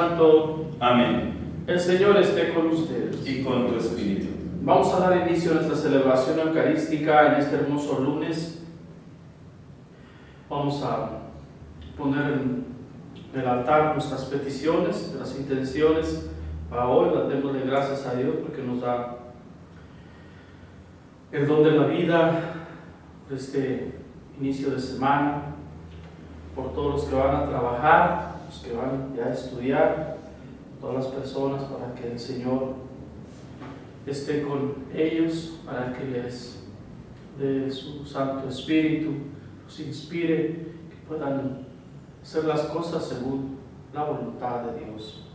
Santo. Amén. El Señor esté con ustedes. Y con tu espíritu. Vamos a dar inicio a nuestra celebración eucarística en este hermoso lunes. Vamos a poner en el altar nuestras peticiones, nuestras intenciones para hoy. Démosle gracias a Dios porque nos da el don de la vida, de este inicio de semana, por todos los que van a trabajar, los que van ya a estudiar, todas las personas, para que el Señor esté con ellos, para que les dé su Santo Espíritu, los inspire, que puedan hacer las cosas según la voluntad de Dios.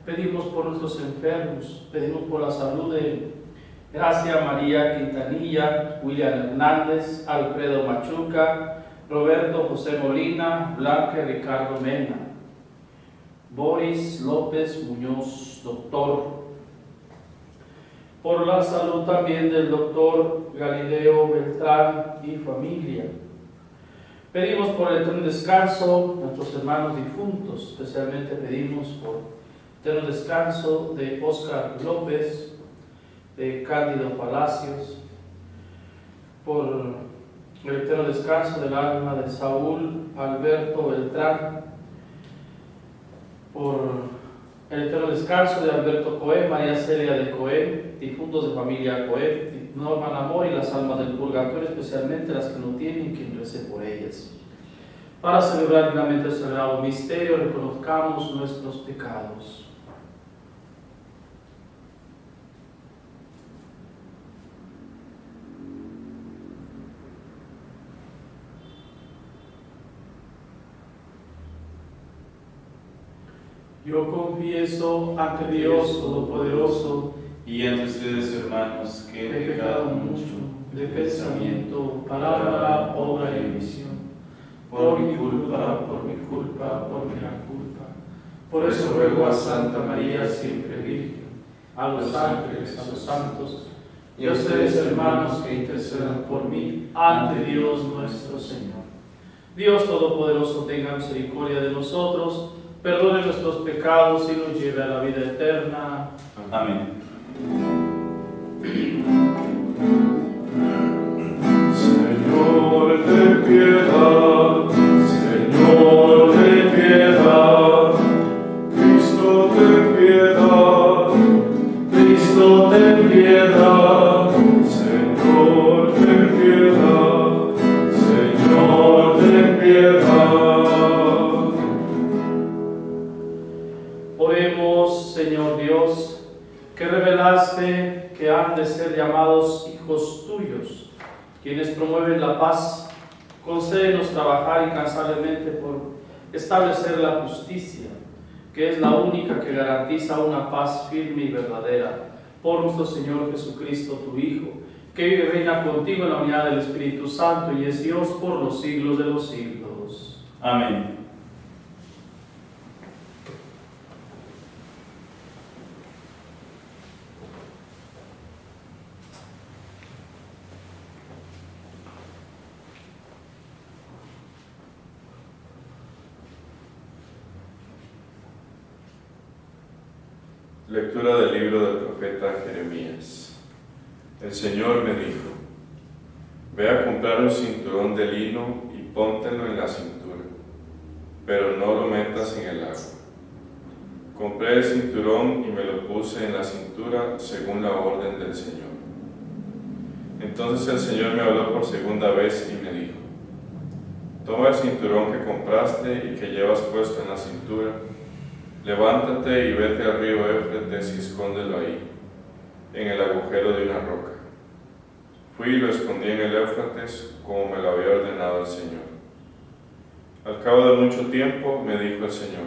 Pedimos por nuestros enfermos, pedimos por la salud de Gracia María Quintanilla, William Hernández, Alfredo Machuca, Roberto José Molina, Blanca y Ricardo Mena, Boris López Muñoz, doctor. Por la salud también del doctor Galileo Beltrán y familia. Pedimos por el eterno descanso de nuestros hermanos difuntos, especialmente pedimos por el eterno descanso de Óscar López, de Cándido Palacios, por el eterno descanso del alma de Saúl Alberto Beltrán, por el eterno descanso de Alberto Cohen, María Celia de Cohen, difuntos de familia Cohen, Norma Amor y las almas del purgatorio, especialmente las que no tienen quien rece por ellas. Para celebrar dignamente el sagrado misterio, reconozcamos nuestros pecados. Yo confieso ante Dios Todopoderoso Y ante ustedes, hermanos, que he pecado mucho de pensamiento, palabra, obra y omisión, por mi culpa, por mi gran culpa. Por eso ruego a Santa María, siempre Virgen, a los ángeles, a los santos, y a ustedes, hermanos, que intercedan por mí ante Dios nuestro Señor. Dios Todopoderoso tenga misericordia de nosotros, perdone nuestros pecados y nos lleve a la vida eterna. Amén. Señor, ten piedad, Señor, ten piedad, Cristo, ten piedad, Cristo, ten piedad, Señor, ten piedad, Señor, ten piedad. Oremos, Señor Dios, que revelaste que han de ser llamados hijos tuyos, quienes promueven la paz. Concédenos trabajar incansablemente por establecer la justicia, que es la única que garantiza una paz firme y verdadera. Por nuestro Señor Jesucristo, tu Hijo, que vive y reina contigo en la unidad del Espíritu Santo y es Dios por los siglos de los siglos. Amén. Lectura del libro del profeta Jeremías. El Señor me dijo: Ve a comprar un cinturón de lino y póntelo en la cintura, pero no lo metas en el agua. Compré el cinturón y me lo puse en la cintura según la orden del Señor. Entonces el Señor me habló por segunda vez y me dijo: Toma el cinturón que compraste y que llevas puesto en la cintura, levántate y vete al río Éufrates y escóndelo ahí, en el agujero de una roca. Fui y lo escondí en el Éufrates, como me lo había ordenado el Señor. Al cabo de mucho tiempo me dijo el Señor: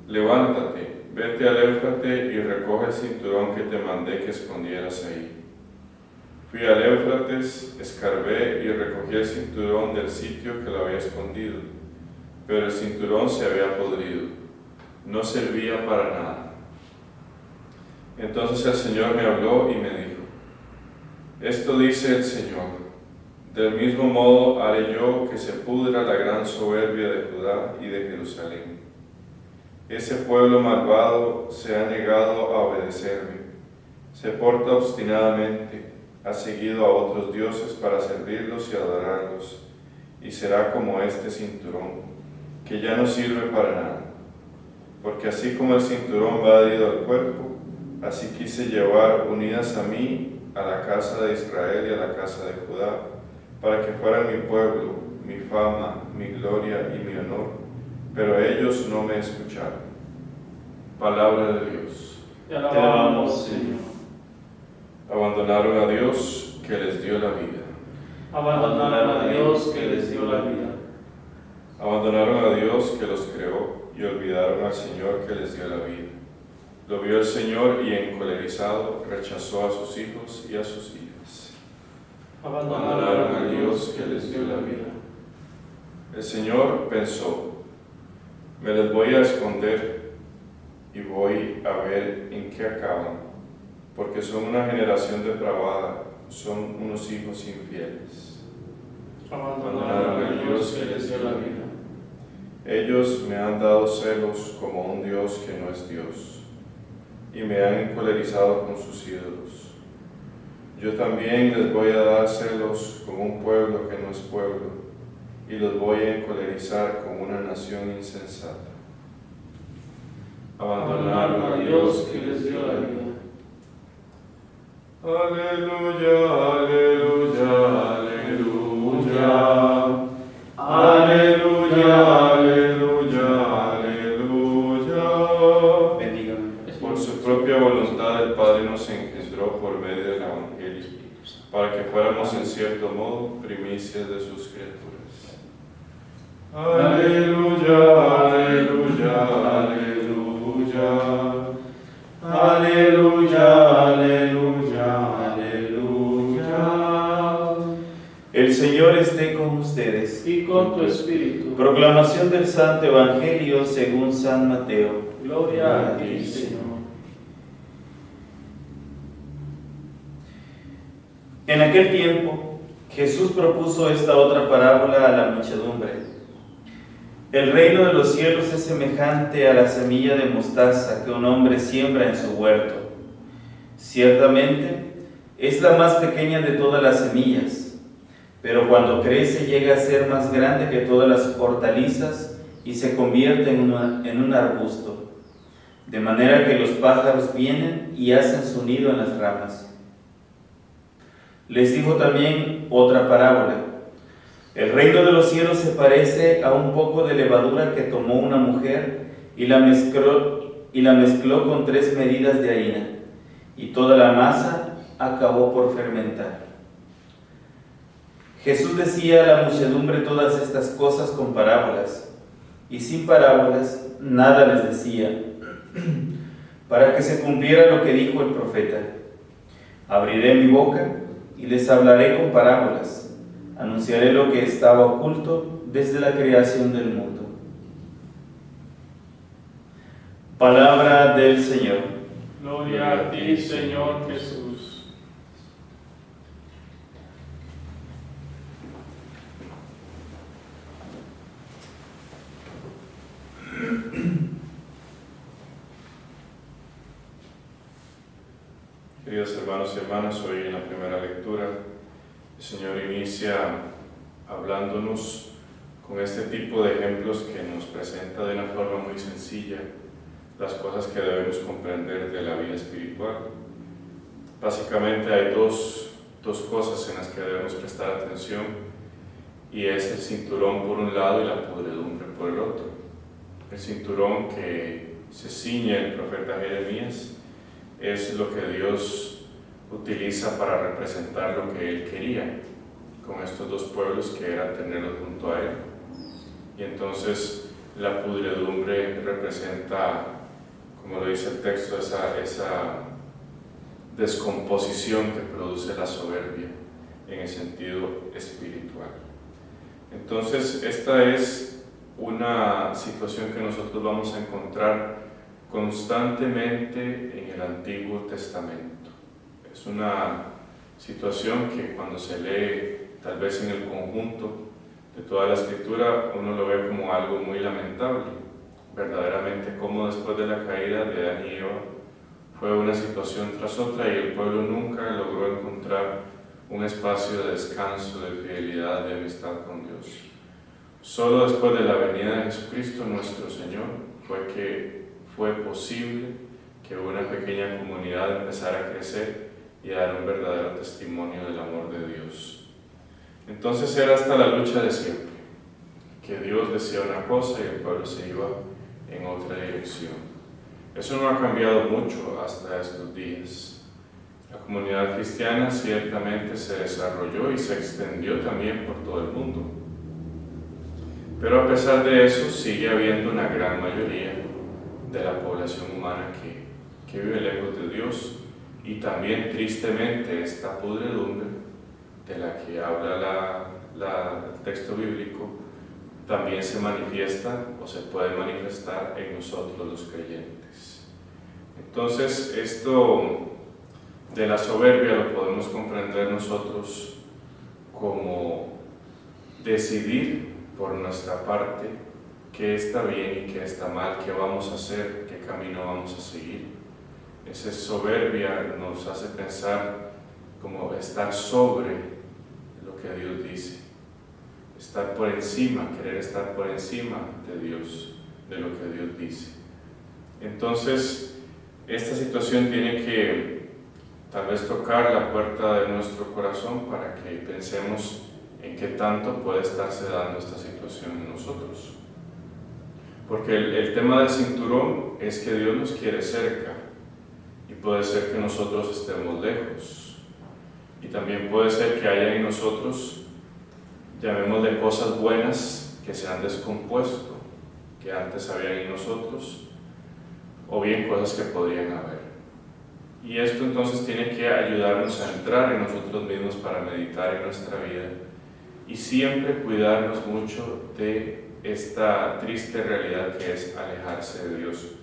Levántate, vete al Éufrates y recoge el cinturón que te mandé que escondieras ahí. Fui al Éufrates, escarbé y recogí el cinturón del sitio que lo había escondido, pero el cinturón se había podrido. No servía para nada. Entonces el Señor me habló y me dijo: Esto dice el Señor: del mismo modo haré yo que se pudra la gran soberbia de Judá y de Jerusalén. Ese pueblo malvado se ha negado a obedecerme, se porta obstinadamente, ha seguido a otros dioses para servirlos y adorarlos, y será como este cinturón, que ya no sirve para nada. Porque así como el cinturón va adherido al cuerpo, así quise llevar unidas a mí, a la casa de Israel y a la casa de Judá, para que fueran mi pueblo, mi fama, mi gloria y mi honor, pero ellos no me escucharon. Palabra de Dios. Te alabamos, Señor. Abandonaron a Dios que les dio la vida. Abandonaron a Dios que les dio la vida. Abandonaron a Dios que los creó y olvidaron al Señor que les dio la vida. Lo vio el Señor y encolerizado rechazó a sus hijos y a sus hijas. Abandonaron a Dios que les dio la vida. El Señor pensó, me les voy a esconder y voy a ver en qué acaban, porque son una generación depravada, son unos hijos infieles. Abandonaron a Dios que les dio la vida. Ellos me han dado celos como un Dios que no es Dios, y me han encolerizado con sus ídolos. Yo también les voy a dar celos como un pueblo que no es pueblo, y los voy a encolerizar como una nación insensata. Abandonaron a Dios que les dio la vida. Aleluya, aleluya, aleluya. Aleluya, aleluya, aleluya. Bendígame. Por su propia voluntad el Padre nos engendró por medio del Evangelio, para que fuéramos en cierto modo primicias de sus criaturas. Aleluya, aleluya, aleluya. Aleluya, aleluya, aleluya. El Señor esté con ustedes. Y con tu espíritu. Proclamación del Santo Evangelio según San Mateo. Gloria a ti, Señor. En aquel tiempo, Jesús propuso esta otra parábola a la muchedumbre. El reino de los cielos es semejante a la semilla de mostaza que un hombre siembra en su huerto. Ciertamente, es la más pequeña de todas las semillas, pero cuando crece llega a ser más grande que todas las hortalizas y se convierte en un arbusto, de manera que los pájaros vienen y hacen su nido en las ramas. Les dijo también otra parábola. El reino de los cielos se parece a un poco de levadura que tomó una mujer y la mezcló con 3 medidas de harina, y toda la masa acabó por fermentar. Jesús decía a la muchedumbre todas estas cosas con parábolas, y sin parábolas nada les decía, para que se cumpliera lo que dijo el profeta: abriré mi boca y les hablaré con parábolas. Anunciaré lo que estaba oculto desde la creación del mundo. Palabra del Señor. Gloria a ti, Señor Jesús. Queridos hermanos y hermanas, hoy en la primera lectura el Señor inicia hablándonos con este tipo de ejemplos que nos presenta de una forma muy sencilla las cosas que debemos comprender de la vida espiritual. Básicamente hay dos cosas en las que debemos prestar atención, y es el cinturón por un lado y la podredumbre por el otro. El cinturón que se ciñe el profeta Jeremías es lo que Dios utiliza para representar lo que Él quería con estos dos pueblos, que era tenerlos junto a Él. Y entonces la pudredumbre representa, como lo dice el texto, esa descomposición que produce la soberbia en el sentido espiritual. Entonces esta es una situación que nosotros vamos a encontrar constantemente en el Antiguo Testamento. Es una situación que cuando se lee tal vez en el conjunto de toda la Escritura uno lo ve como algo muy lamentable, verdaderamente cómo después de la caída de Adán y Eva fue una situación tras otra y el pueblo nunca logró encontrar un espacio de descanso, de fidelidad, de amistad con Dios. Solo después de la venida de Jesucristo nuestro Señor fue posible que una pequeña comunidad empezara a crecer y a dar un verdadero testimonio del amor de Dios. Entonces era hasta la lucha de siempre, que Dios decía una cosa y el pueblo se iba en otra dirección. Eso no ha cambiado mucho hasta estos días. La comunidad cristiana ciertamente se desarrolló y se extendió también por todo el mundo. Pero a pesar de eso, sigue habiendo una gran mayoría de la población humana que vive lejos de Dios, y también tristemente esta podredumbre de la que habla el texto bíblico también se manifiesta o se puede manifestar en nosotros los creyentes. Entonces, esto de la soberbia lo podemos comprender nosotros como decidir por nuestra parte qué está bien y qué está mal, qué vamos a hacer, qué camino vamos a seguir. Esa soberbia nos hace pensar como estar sobre lo que Dios dice, estar por encima, querer estar por encima de Dios, de lo que Dios dice. Entonces, esta situación tiene que tal vez tocar la puerta de nuestro corazón para que pensemos en qué tanto puede estarse dando esta situación en nosotros. Porque el tema del cinturón es que Dios nos quiere cerca y puede ser que nosotros estemos lejos. Y también puede ser que haya en nosotros, llamémosle cosas buenas que se han descompuesto, que antes habían en nosotros, o bien cosas que podrían haber. Y esto entonces tiene que ayudarnos a entrar en nosotros mismos para meditar en nuestra vida y siempre cuidarnos mucho de esta triste realidad que es alejarse de Dios.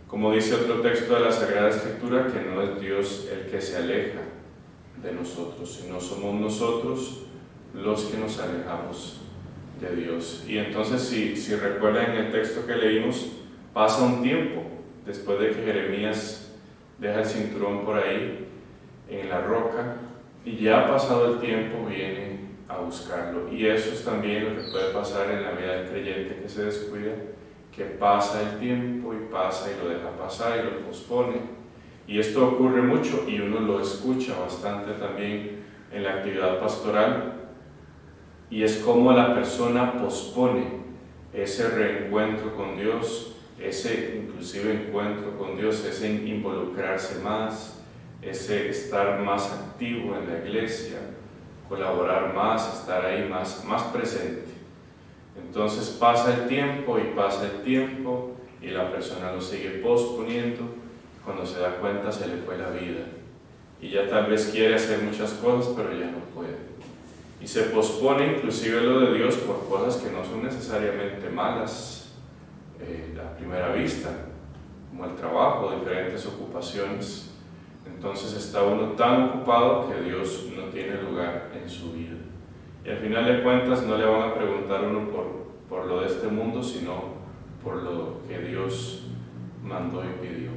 Como dice otro texto de la Sagrada Escritura, que no es Dios el que se aleja de nosotros, sino somos nosotros los que nos alejamos de Dios. Y entonces, si recuerdan en el texto que leímos, pasa un tiempo después de que Jeremías deja el cinturón por ahí en la roca, y ya pasado el tiempo viene a buscarlo. Y eso es también lo que puede pasar en la vida del creyente que se descuida, que pasa el tiempo y pasa y lo deja pasar y lo pospone. Y esto ocurre mucho y uno lo escucha bastante también en la actividad pastoral, y es como la persona pospone ese reencuentro con Dios, ese inclusive encuentro con Dios, ese involucrarse más, ese estar más activo en la iglesia, colaborar más, estar ahí más presente. Entonces pasa el tiempo y pasa el tiempo y la persona lo sigue posponiendo. Cuando se da cuenta se le fue la vida y ya tal vez quiere hacer muchas cosas pero ya no puede. Y se pospone inclusive lo de Dios por cosas que no son necesariamente malas a primera vista, como el trabajo, diferentes ocupaciones. Entonces está uno tan ocupado que Dios no tiene lugar en su vida. Y al final de cuentas no le van a preguntar a uno por lo de este mundo, sino por lo que Dios mandó y pidió.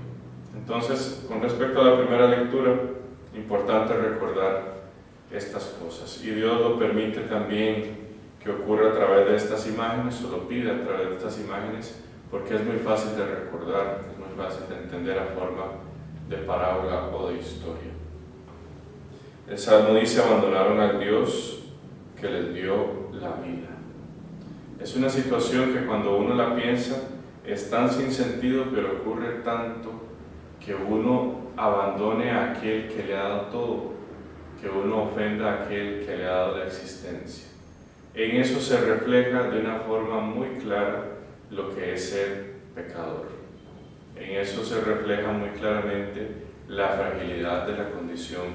Entonces, con respecto a la primera lectura, importante recordar estas cosas. Y Dios lo permite también que ocurra a través de estas imágenes, o lo pide a través de estas imágenes, porque es muy fácil de recordar, es muy fácil de entender a forma de parábola o de historia. El Salmo dice: abandonaron al Dios que les dio la vida. Es una situación que cuando uno la piensa es tan sin sentido, pero ocurre tanto que uno abandone a aquel que le ha dado todo, que uno ofenda a aquel que le ha dado la existencia. En eso se refleja de una forma muy clara lo que es ser pecador. En eso se refleja muy claramente la fragilidad de la condición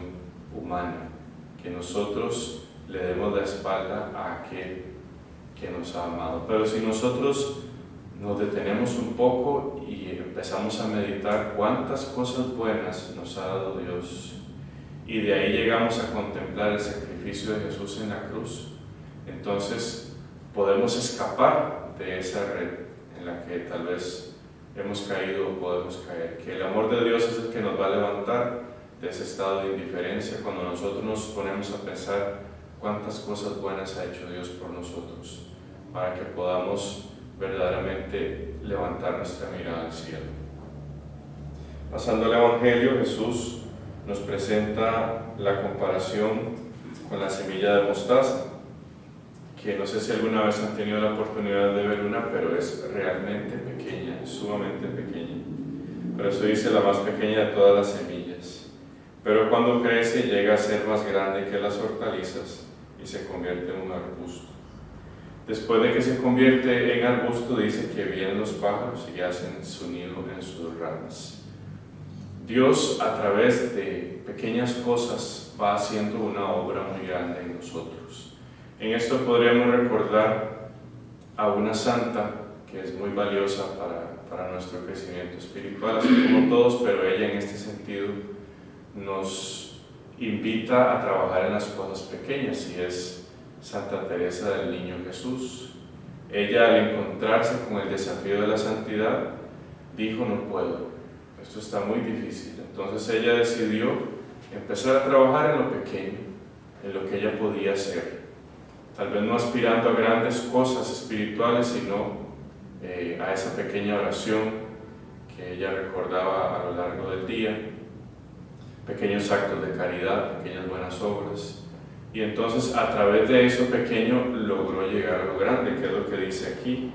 humana, que nosotros le demos la espalda a aquel que nos ha amado. Pero si nosotros nos detenemos un poco y empezamos a meditar cuántas cosas buenas nos ha dado Dios, y de ahí llegamos a contemplar el sacrificio de Jesús en la cruz, entonces podemos escapar de esa red en la que tal vez hemos caído o podemos caer, que el amor de Dios es el que nos va a levantar de ese estado de indiferencia cuando nosotros nos ponemos a pensar cuántas cosas buenas ha hecho Dios por nosotros, para que podamos verdaderamente levantar nuestra mirada al cielo. Pasando al Evangelio, Jesús nos presenta la comparación con la semilla de mostaza, que no sé si alguna vez han tenido la oportunidad de ver una, pero es realmente pequeña, es sumamente pequeña. Por eso dice la más pequeña de todas las semillas. Pero cuando crece llega a ser más grande que las hortalizas y se convierte en un arbusto. Después de que se convierte en arbusto, dice que vienen los pájaros y hacen su nido en sus ramas. Dios, a través de pequeñas cosas, va haciendo una obra muy grande en nosotros. En esto podríamos recordar a una santa que es muy valiosa para nuestro crecimiento espiritual, así como todos, pero ella en este sentido nos invita a trabajar en las cosas pequeñas, y es Santa Teresa del Niño Jesús. Ella, al encontrarse con el desafío de la santidad, dijo: no puedo, esto está muy difícil. Entonces ella decidió empezar a trabajar en lo pequeño, en lo que ella podía hacer. Tal vez no aspirando a grandes cosas espirituales, sino a esa pequeña oración que ella recordaba a lo largo del día, pequeños actos de caridad, pequeñas buenas obras. Y entonces, a través de eso pequeño, logró llegar a lo grande, que es lo que dice aquí.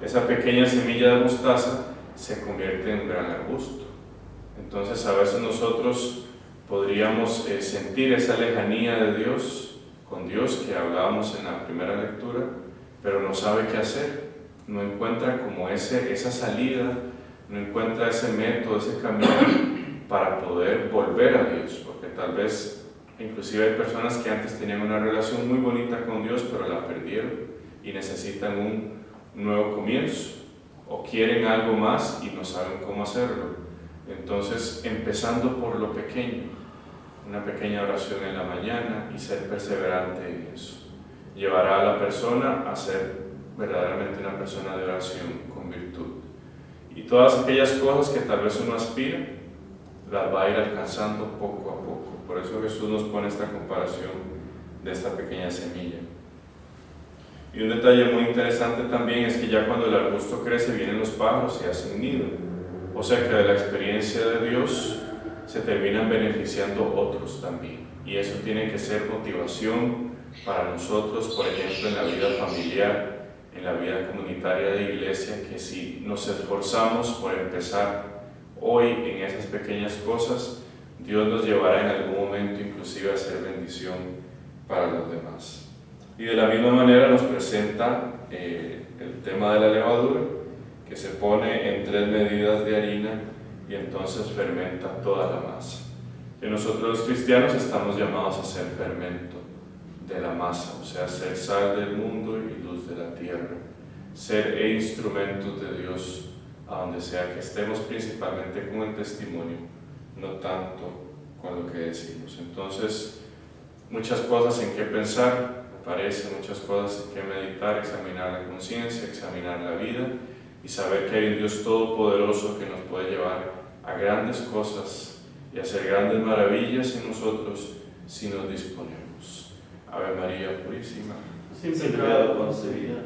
Esa pequeña semilla de mostaza se convierte en un gran arbusto. Entonces, a veces nosotros podríamos sentir esa lejanía de Dios, con Dios, que hablábamos en la primera lectura, pero no sabe qué hacer, no encuentra como esa salida, no encuentra ese método, ese camino para poder volver a Dios, porque tal vez, inclusive hay personas que antes tenían una relación muy bonita con Dios, pero la perdieron y necesitan un nuevo comienzo, o quieren algo más y no saben cómo hacerlo. Entonces, empezando por lo pequeño, una pequeña oración en la mañana y ser perseverante en eso, llevará a la persona a ser verdaderamente una persona de oración con virtud. Y todas aquellas cosas que tal vez uno aspira, las va a ir alcanzando poco a poco. Por eso Jesús nos pone esta comparación de esta pequeña semilla. Y un detalle muy interesante también es que ya cuando el arbusto crece, vienen los pájaros y hacen nido. O sea que de la experiencia de Dios se terminan beneficiando otros también. Y eso tiene que ser motivación para nosotros, por ejemplo, en la vida familiar, en la vida comunitaria de iglesia, que si nos esforzamos por empezar hoy en esas pequeñas cosas, Dios nos llevará en algún momento inclusive a ser bendición para los demás. Y de la misma manera nos presenta el tema de la levadura, que se pone en 3 medidas de harina y entonces fermenta toda la masa. Que nosotros los cristianos estamos llamados a ser fermento de la masa, o sea, ser sal del mundo y luz de la tierra, ser instrumentos de Dios a donde sea que estemos, principalmente con el testimonio, no tanto con lo que decimos. Entonces, muchas cosas en que pensar, me parece, muchas cosas en que meditar, examinar la conciencia, examinar la vida y saber que hay un Dios todopoderoso que nos puede llevar a grandes cosas y hacer grandes maravillas en nosotros si nos disponemos. Ave María Purísima, sin pecado concebida.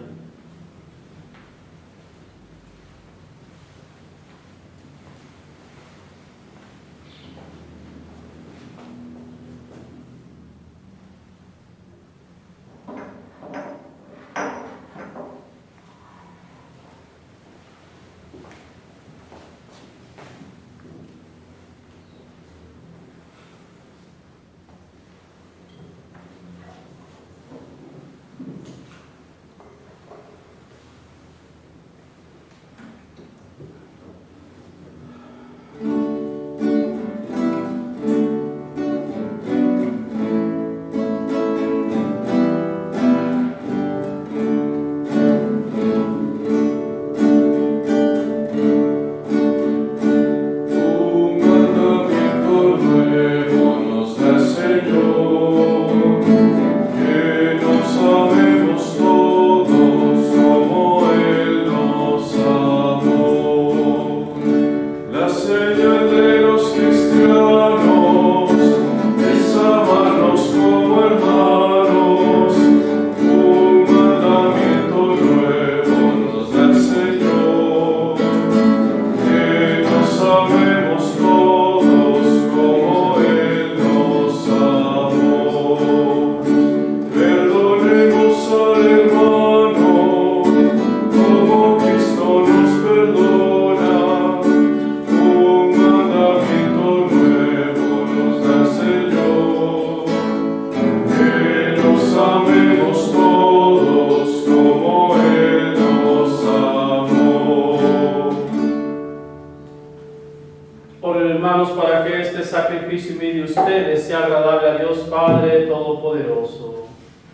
sea agradable a Dios Padre Todopoderoso.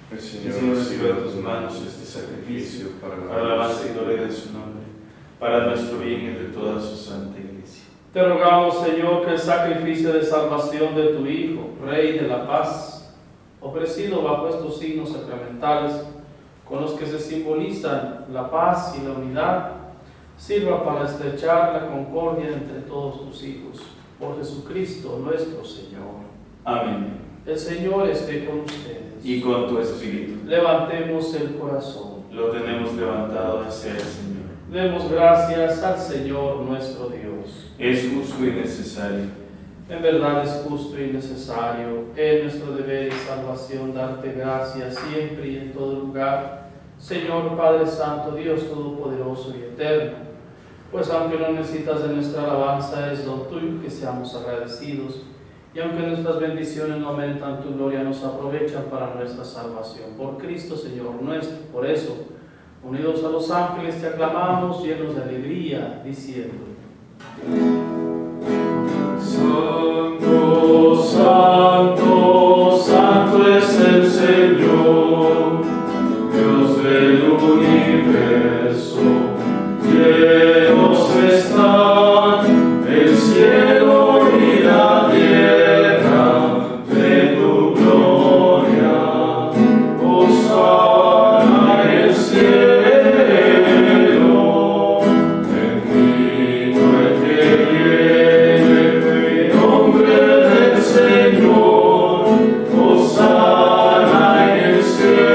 El Señor reciba de tus manos este sacrificio para la alabanza y gloria de su nombre, para nuestro bien y de toda su santa Iglesia. Te rogamos, Señor, que el sacrificio de salvación de tu Hijo, Rey de la paz, ofrecido bajo estos signos sacramentales, con los que se simbolizan la paz y la unidad, sirva para estrechar la concordia entre todos tus hijos. Por Jesucristo nuestro Señor. Amén. El Señor esté con ustedes. Y con tu espíritu. Levantemos el corazón. Lo tenemos levantado hacia el Señor. Demos gracias al Señor nuestro Dios. Es justo y necesario. En verdad es justo y necesario, es nuestro deber y salvación darte gracias siempre y en todo lugar, Señor Padre Santo, Dios Todopoderoso y Eterno. Pues aunque no necesitas de nuestra alabanza, es don tuyo que seamos agradecidos, y aunque nuestras bendiciones no aumentan, tu gloria nos aprovechan para nuestra salvación. Por Cristo, Señor nuestro. Por eso, unidos a los ángeles, te aclamamos llenos de alegría, diciendo: Santo, santo, santo es el Señor, Dios del universo. Llenos están el cielo y la tierra de tu gloria. Hosana en el cielo, bendito el que viene en nombre del Señor. Hosana en el cielo.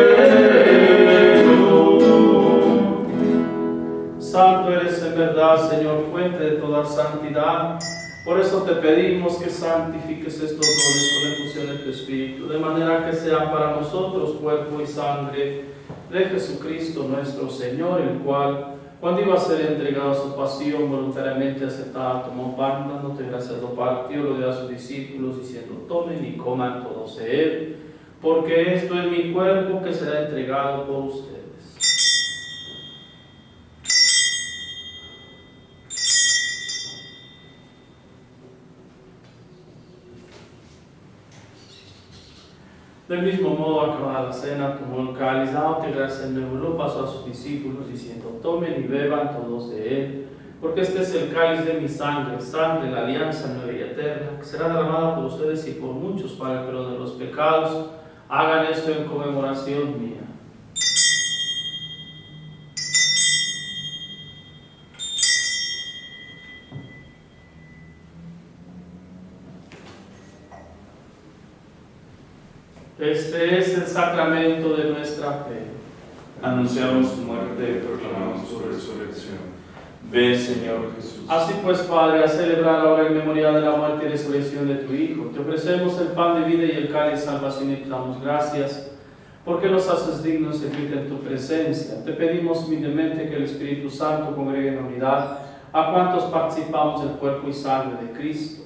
Santo eres en verdad, Señor, fuente de toda santidad. Por eso te pedimos que santifiques estos dones con la infusión de tu Espíritu, de manera que sean para nosotros cuerpo y sangre de Jesucristo nuestro Señor, el cual, cuando iba a ser entregado a su pasión, voluntariamente aceptada, tomó pan, dándote gracias, lo partió, lo dio a sus discípulos, diciendo: tomen y coman todos de él, porque esto es mi cuerpo que será entregado por ustedes. Del mismo modo, acabada la cena, tomó el cáliz, dándote gracias, luego lo pasó a sus discípulos, diciendo: tomen y beban todos de él, porque este es el cáliz de mi sangre, sangre de la alianza nueva y eterna, que será derramada por ustedes y por muchos para el perdón de los pecados. Hagan esto en conmemoración mía. Este es el sacramento de nuestra fe. Anunciamos tu muerte y proclamamos tu resurrección. Ven, Señor Jesús. Así pues, Padre, a celebrar ahora en memoria de la muerte y resurrección de tu Hijo, te ofrecemos el pan de vida y el cáliz de salvación y te damos gracias, porque nos haces dignos de servirte en tu presencia. Te pedimos humildemente que el Espíritu Santo congregue en unidad a cuantos participamos del cuerpo y sangre de Cristo.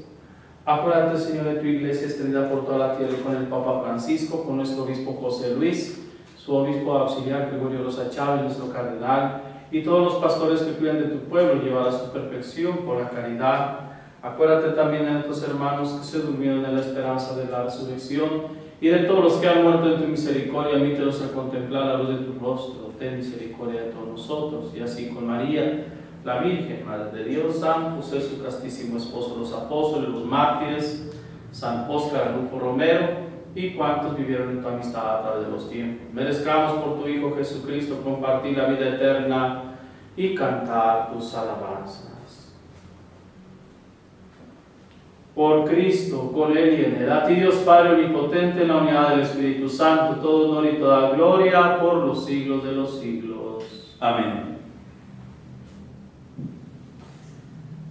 Acuérdate, Señor, de tu iglesia extendida por toda la tierra, con el Papa Francisco, con nuestro obispo José Luis, su obispo auxiliar Gregorio Rosa Chávez, nuestro cardenal, y todos los pastores que cuidan de tu pueblo, llevar a su perfección por la caridad. Acuérdate también de nuestros hermanos que se durmieron en la esperanza de la resurrección, y de todos los que han muerto en tu misericordia, admítelos a contemplar la luz de tu rostro. Ten misericordia de todos nosotros, y así con María, la Virgen, Madre de Dios, San José, su castísimo esposo, los apóstoles, los mártires, San Óscar Arnulfo Romero, y cuantos vivieron en tu amistad a través de los tiempos. Merezcamos por tu Hijo Jesucristo compartir la vida eterna y cantar tus alabanzas. Por Cristo, con Él y en Él, a ti Dios Padre Omnipotente, en la unidad del Espíritu Santo, todo honor y toda gloria por los siglos de los siglos. Amén.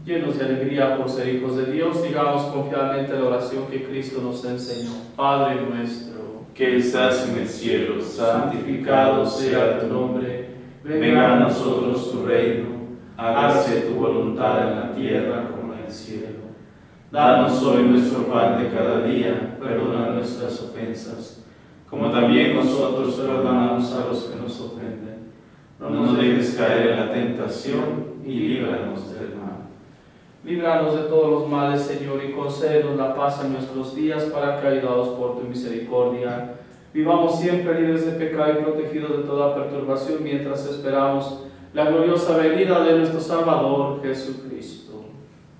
Llenos de alegría por ser hijos de Dios, digamos confiadamente la oración que Cristo nos enseñó. Padre nuestro, que estás en el cielo, santificado sea tu nombre. venga a nosotros tu reino, hágase tu voluntad en la tierra como en el cielo. Danos hoy nuestro pan de cada día, perdona nuestras ofensas, como también nosotros perdonamos a los que nos ofenden. No nos dejes caer en la tentación y líbranos del mal. Líbranos de todos los males, Señor, y concédenos la paz en nuestros días, para que, ayudados por tu misericordia, vivamos siempre libres de pecado y protegidos de toda perturbación, mientras esperamos la gloriosa venida de nuestro Salvador, Jesucristo.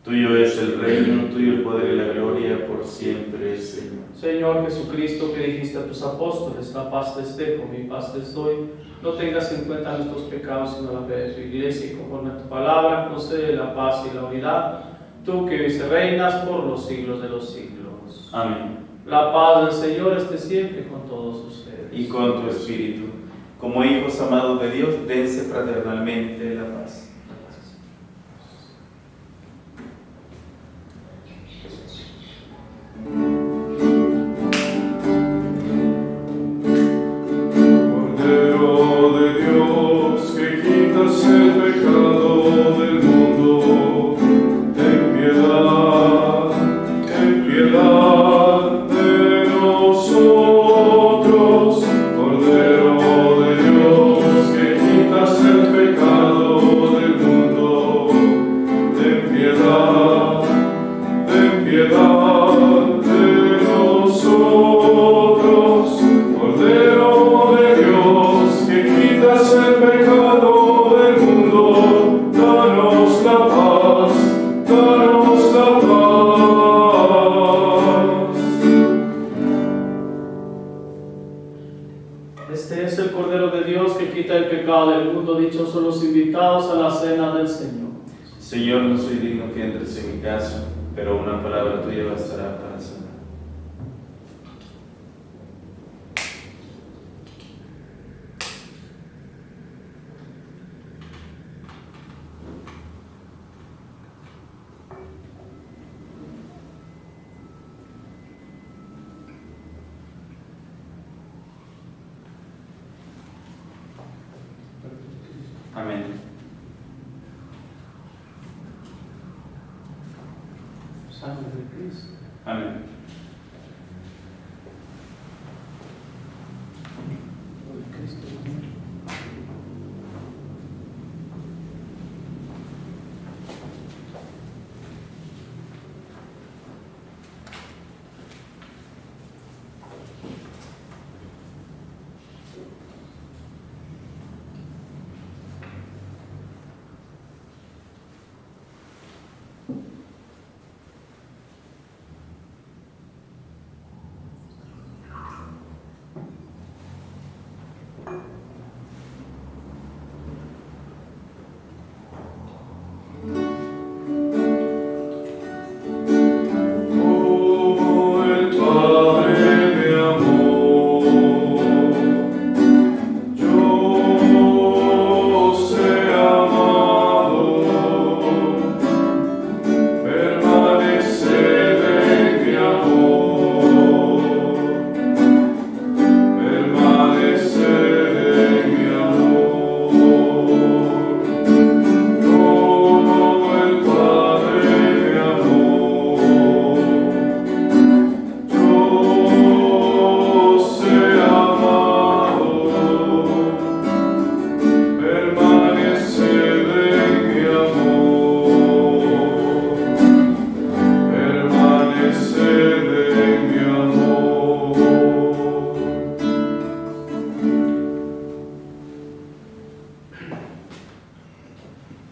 Tuyo es el reino, tuyo el poder y la gloria por siempre, Señor. Señor Jesucristo, que dijiste a tus apóstoles, la paz les dejo, mi paz les doy, no tengas en cuenta nuestros pecados, sino la fe de tu iglesia, y conforme a tu palabra, concede la paz y la unidad, tú que vives y reinas por los siglos de los siglos. Amén. La paz del Señor esté siempre con todos ustedes. Y con tu espíritu. Como hijos amados de Dios, dense fraternalmente la paz. Cordero de Dios, que quitas el pecado del mundo, ten piedad de nosotros. Cordero de Dios, que quitas el pecado del mundo, ten piedad de nosotros. Cordero de Dios, que quitas el pecado del mundo, danos la paz, danos la paz. Este es el Cordero de Dios que quita el pecado del mundo. Dichosos los invitados a la cena del Señor. Señor, no soy digno que entres en mi casa, pero una palabra tuya bastará para sanar. Amén. Sangre de Cristo. Amén. Por Cristo.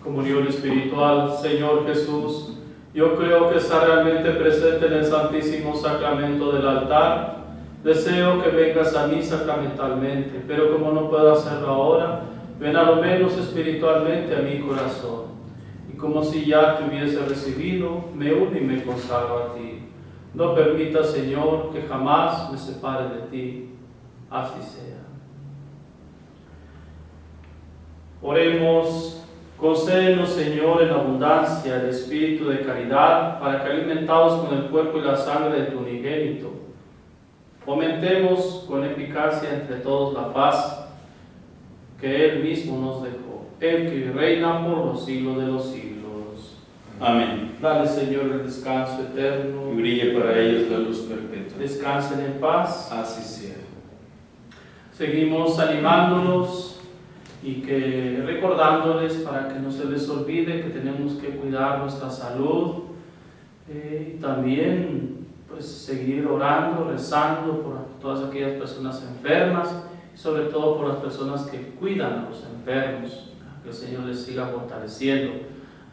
Comunión espiritual. Señor Jesús, yo creo que está realmente presente en el Santísimo Sacramento del altar. Deseo que vengas a mí sacramentalmente, pero como no puedo hacerlo ahora, ven a lo menos espiritualmente a mi corazón. Y como si ya te hubiese recibido, me uno y me consagro a ti. No permita, Señor, que jamás me separe de ti. Así sea. Oremos. Concédenos, Señor, en abundancia el espíritu de caridad, para que, alimentados con el cuerpo y la sangre de tu unigénito, fomentemos con eficacia entre todos la paz que Él mismo nos dejó, Él que reina por los siglos de los siglos. Amén. Dale, Señor, el descanso eterno. Y brille para ellos la luz perpetua. Descansen en paz. Así sea. Seguimos animándonos y que recordándoles para que no se les olvide que tenemos que cuidar nuestra salud y también pues seguir orando, rezando por todas aquellas personas enfermas y sobre todo por las personas que cuidan a los enfermos, que el Señor les siga fortaleciendo,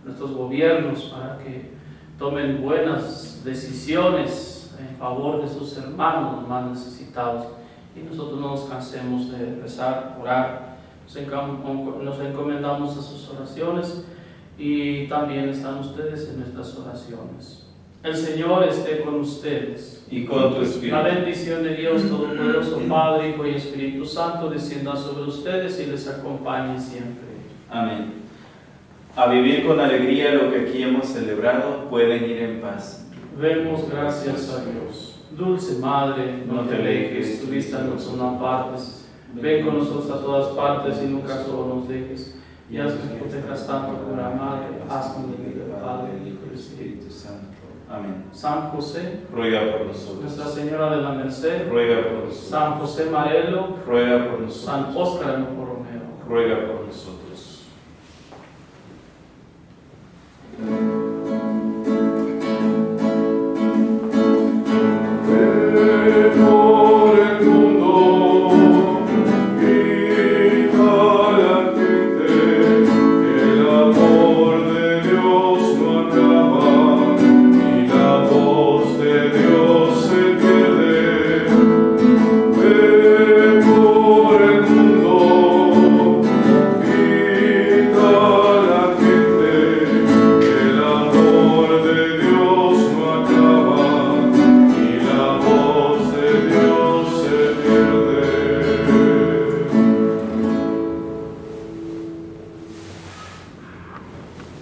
nuestros gobiernos para que tomen buenas decisiones en favor de sus hermanos los más necesitados y nosotros no nos cansemos de rezar, orar. Nos encomendamos a sus oraciones y también están ustedes en nuestras oraciones. El Señor esté con ustedes. Y con tu espíritu. La bendición de Dios Todopoderoso, Padre, Hijo y Espíritu Santo, descienda sobre ustedes y les acompañe siempre. Amén. A vivir con alegría lo que aquí hemos celebrado, pueden ir en paz. Demos gracias a Dios. Dulce Madre, no te alejes, tu vista no son apartes. Ven con nosotros a todas partes y nunca solo nos dejes. Y haz que protejas tanto como la Madre, haznos de vida, Padre, Hijo y Espíritu Santo. Amén. San José, Ruega por nosotros. Nuestra Señora de la Merced, Ruega por nosotros. San José Marelo, Ruega por nosotros. San Óscar Borromeo, Ruega por nosotros.